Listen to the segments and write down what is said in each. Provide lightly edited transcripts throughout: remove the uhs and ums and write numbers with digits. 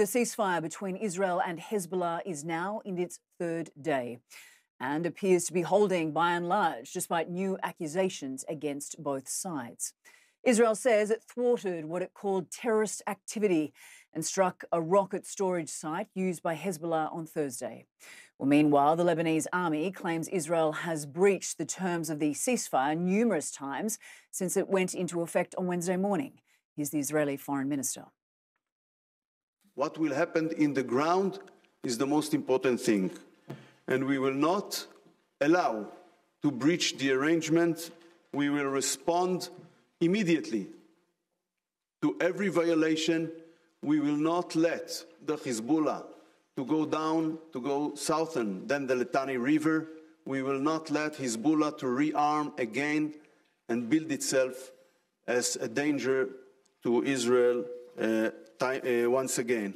The ceasefire between Israel and Hezbollah is now in its third day and appears to be holding by and large, despite new accusations against both sides. Israel says it thwarted what it called terrorist activity and struck a rocket storage site used by Hezbollah on Thursday. Well, meanwhile, the Lebanese army claims Israel has breached the terms of the ceasefire numerous times since it went into effect on Wednesday morning. Here's the Israeli Foreign Minister. What will happen in the ground is the most important thing, and we will not allow to breach the arrangement. We will respond immediately to every violation. We will not let the Hezbollah to go southern than the Litani River. We will not let Hezbollah to rearm again and build itself as a danger to Israel once again.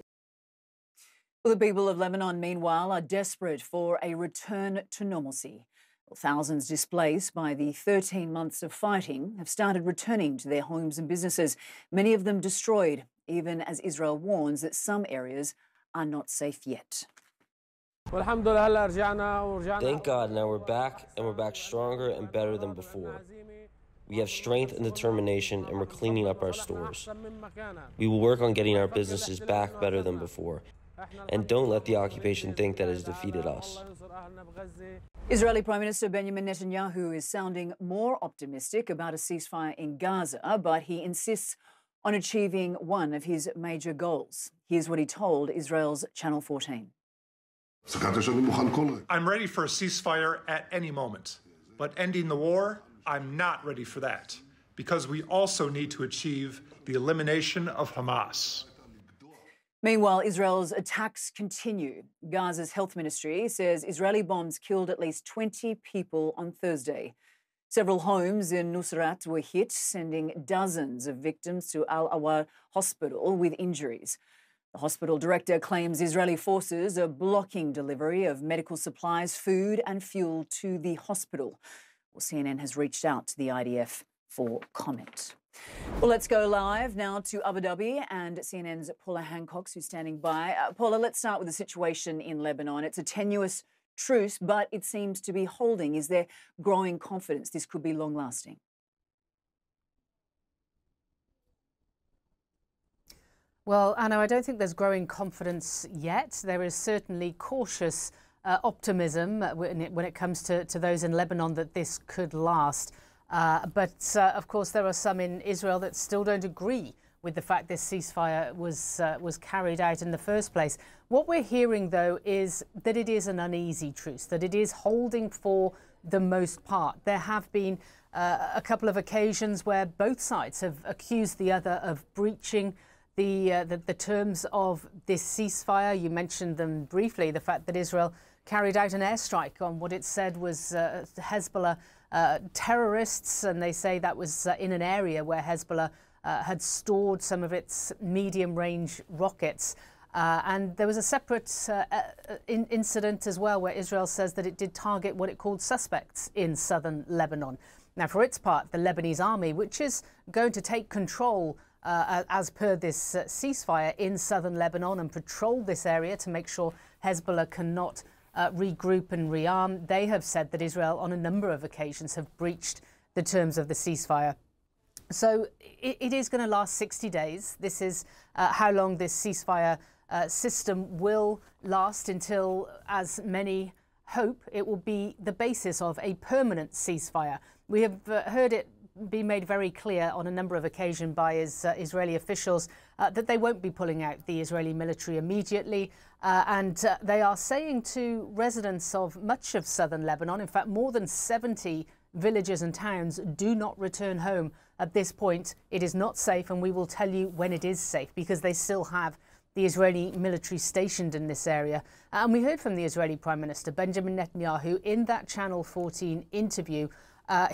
Well, the people of Lebanon, meanwhile, are desperate for a return to normalcy. Well, thousands displaced by the 13 months of fighting have started returning to their homes and businesses, many of them destroyed, even as Israel warns that some areas are not safe yet. Thank God, now we're back, and we're back stronger and better than before. We have strength and determination, and we're cleaning up our stores. We will work on getting our businesses back better than before. And don't let the occupation think that it has defeated us. Israeli Prime Minister Benjamin Netanyahu is sounding more optimistic about a ceasefire in Gaza, but he insists on achieving one of his major goals. Here's what he told Israel's Channel 14. I'm ready for a ceasefire at any moment, but ending the war, I'm not ready for that, because we also need to achieve the elimination of Hamas. Meanwhile, Israel's attacks continue. Gaza's health ministry says Israeli bombs killed at least 20 people on Thursday. Several homes in Nusrat were hit, sending dozens of victims to Al-Awar Hospital with injuries. The hospital director claims Israeli forces are blocking delivery of medical supplies, food and fuel to the hospital. Well, CNN has reached out to the IDF for comment. Well, let's go live now to Abu Dhabi and CNN's Paula Hancock, who's standing by. Paula, let's start with the situation in Lebanon. It's a tenuous truce, but it seems to be holding. Is there growing confidence this could be long-lasting? Well, Anna, I don't think there's growing confidence yet. There is certainly cautious optimism when it comes to those in Lebanon that this could last. But of course, there are some in Israel that still don't agree with the fact this ceasefire was carried out in the first place. What we're hearing, though, is that it is an uneasy truce, that it is holding for the most part. There have been a couple of occasions where both sides have accused the other of breaching the terms of this ceasefire. You mentioned them briefly, the fact that Israel carried out an airstrike on what it said was Hezbollah terrorists, and they say that was in an area where Hezbollah had stored some of its medium-range rockets. And there was a separate incident as well where Israel says that it did target what it called suspects in southern Lebanon. Now, for its part, the Lebanese army, which is going to take control as per this ceasefire in southern Lebanon and patrol this area to make sure Hezbollah cannot regroup and rearm. They have said that Israel on a number of occasions have breached the terms of the ceasefire. So it is going to last 60 days. This is how long this ceasefire system will last until, as many hope, it will be the basis of a permanent ceasefire. We have heard it be made very clear on a number of occasions by Israeli officials that they won't be pulling out the Israeli military immediately. And they are saying to residents of much of southern Lebanon, in fact, more than 70 villages and towns, do not return home at this point. It is not safe, and we will tell you when it is safe, because they still have the Israeli military stationed in this area. And we heard from the Israeli Prime Minister, Benjamin Netanyahu, in that Channel 14 interview.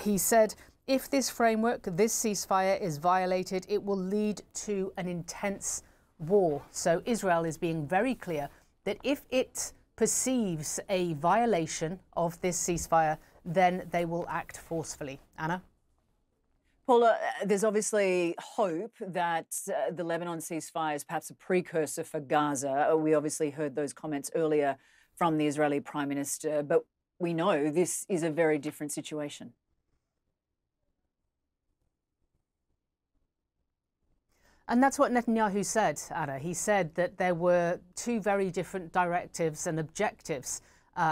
He said, if this framework, this ceasefire is violated, it will lead to an intense war. So Israel is being very clear that if it perceives a violation of this ceasefire, then they will act forcefully. Anna? Paula, there's obviously hope that the Lebanon ceasefire is perhaps a precursor for Gaza. We obviously heard those comments earlier from the Israeli Prime Minister, but we know this is a very different situation. And that's what Netanyahu said, Anna. He said that there were two very different directives and objectives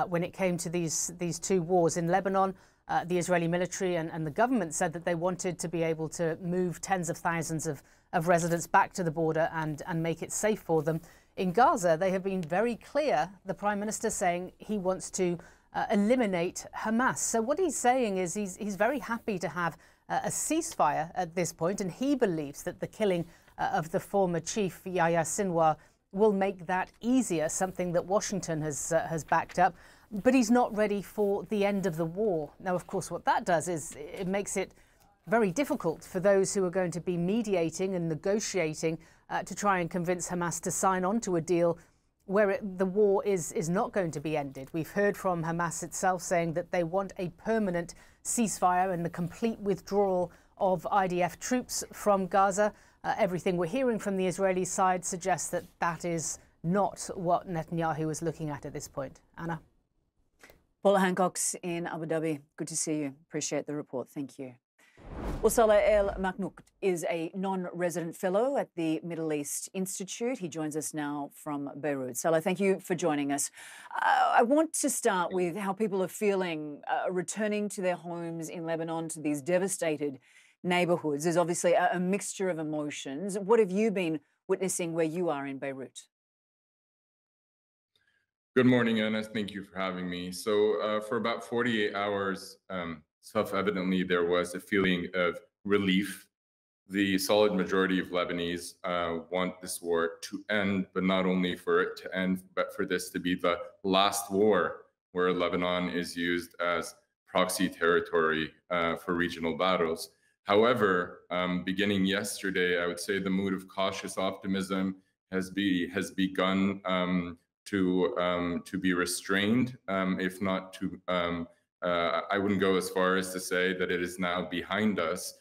when it came to these two wars. In Lebanon, the Israeli military and the government said that they wanted to be able to move tens of thousands of residents back to the border and make it safe for them. In Gaza, they have been very clear, the Prime Minister saying he wants to eliminate Hamas. So what he's saying is he's very happy to have a ceasefire at this point, and he believes that the killing of the former chief, Yahya Sinwar, will make that easier, something that Washington has backed up. But he's not ready for the end of the war. Now, of course, what that does is it makes it very difficult for those who are going to be mediating and negotiating to try and convince Hamas to sign on to a deal where the war is not going to be ended. We've heard from Hamas itself saying that they want a permanent ceasefire and the complete withdrawal of IDF troops from Gaza. Everything we're hearing from the Israeli side suggests that that is not what Netanyahu is looking at this point. Anna? Paula Hancock's in Abu Dhabi. Good to see you. Appreciate the report. Thank you. Well, Salah El Maknouk is a non-resident fellow at the Middle East Institute. He joins us now from Beirut. Salah, thank you for joining us. I want to start with how people are feeling returning to their homes in Lebanon, to these devastated neighbourhoods. There's obviously a mixture of emotions. What have you been witnessing where you are in Beirut? Good morning, Anna. Thank you for having me. So for about 48 hours, self-evidently, there was a feeling of relief. The solid majority of Lebanese want this war to end, but not only for it to end, but for this to be the last war where Lebanon is used as proxy territory for regional battles. However, beginning yesterday, I would say the mood of cautious optimism has begun to be restrained, if not to, I wouldn't go as far as to say that it is now behind us.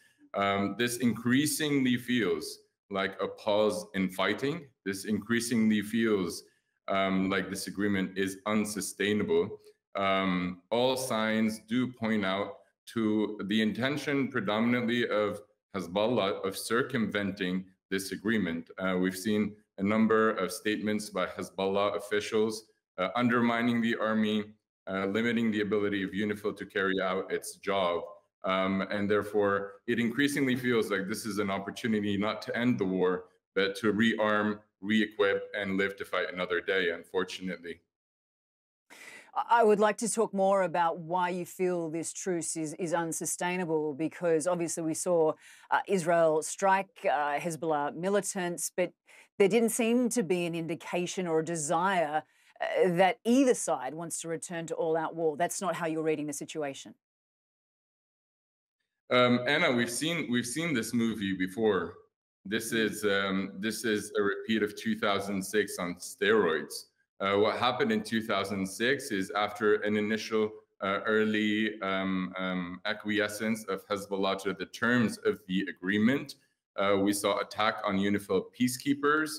This increasingly feels like a pause in fighting. This increasingly feels like this agreement is unsustainable. All signs do point out to the intention predominantly of Hezbollah of circumventing this agreement. We've seen a number of statements by Hezbollah officials undermining the army, limiting the ability of UNIFIL to carry out its job. And therefore, it increasingly feels like this is an opportunity not to end the war, but to rearm, re-equip, and live to fight another day, unfortunately. I would like to talk more about why you feel this truce is unsustainable, because obviously we saw Israel strike Hezbollah militants, but there didn't seem to be an indication or a desire that either side wants to return to all-out war. That's not how you're reading the situation. Anna, we've seen this movie before. This is a repeat of 2006 on steroids. What happened in 2006 is after an initial early acquiescence of Hezbollah to the terms of the agreement, we saw attack on UNIFIL peacekeepers.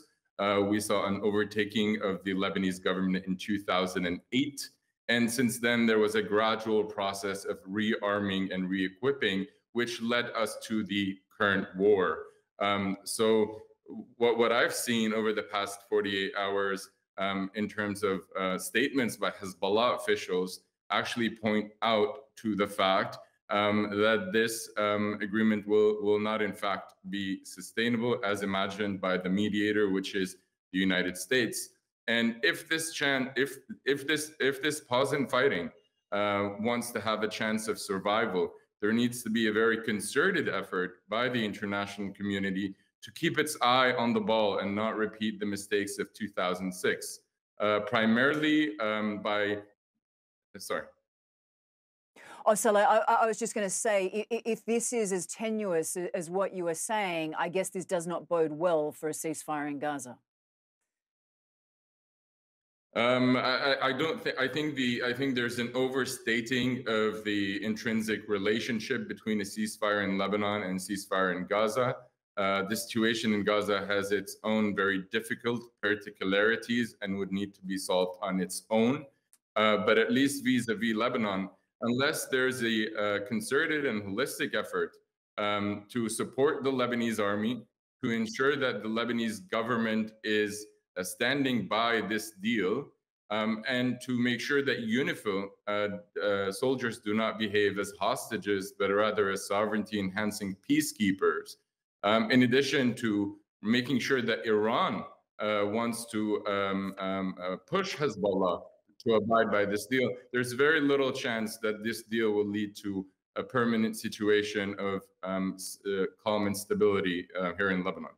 We saw an overtaking of the Lebanese government in 2008. And since then, there was a gradual process of rearming and re-equipping, which led us to the current war. So what I've seen over the past 48 hours in terms of statements by Hezbollah officials actually point out to the fact that this agreement will not in fact be sustainable as imagined by the mediator, which is the United States. And if this pause in fighting wants to have a chance of survival, there needs to be a very concerted effort by the international community to keep its eye on the ball and not repeat the mistakes of 2006, primarily by, sorry. Oh, Salah, I was just going to say, if this is as tenuous as what you are saying, I guess this does not bode well for a ceasefire in Gaza. I don't think. I think there's an overstating of the intrinsic relationship between a ceasefire in Lebanon and ceasefire in Gaza. The situation in Gaza has its own very difficult particularities and would need to be solved on its own. But at least vis-a-vis Lebanon, unless there's a concerted and holistic effort to support the Lebanese army, to ensure that the Lebanese government is standing by this deal, and to make sure that UNIFIL soldiers do not behave as hostages, but rather as sovereignty-enhancing peacekeepers. In addition to making sure that Iran wants to push Hezbollah to abide by this deal, there's very little chance that this deal will lead to a permanent situation of calm and stability here in Lebanon.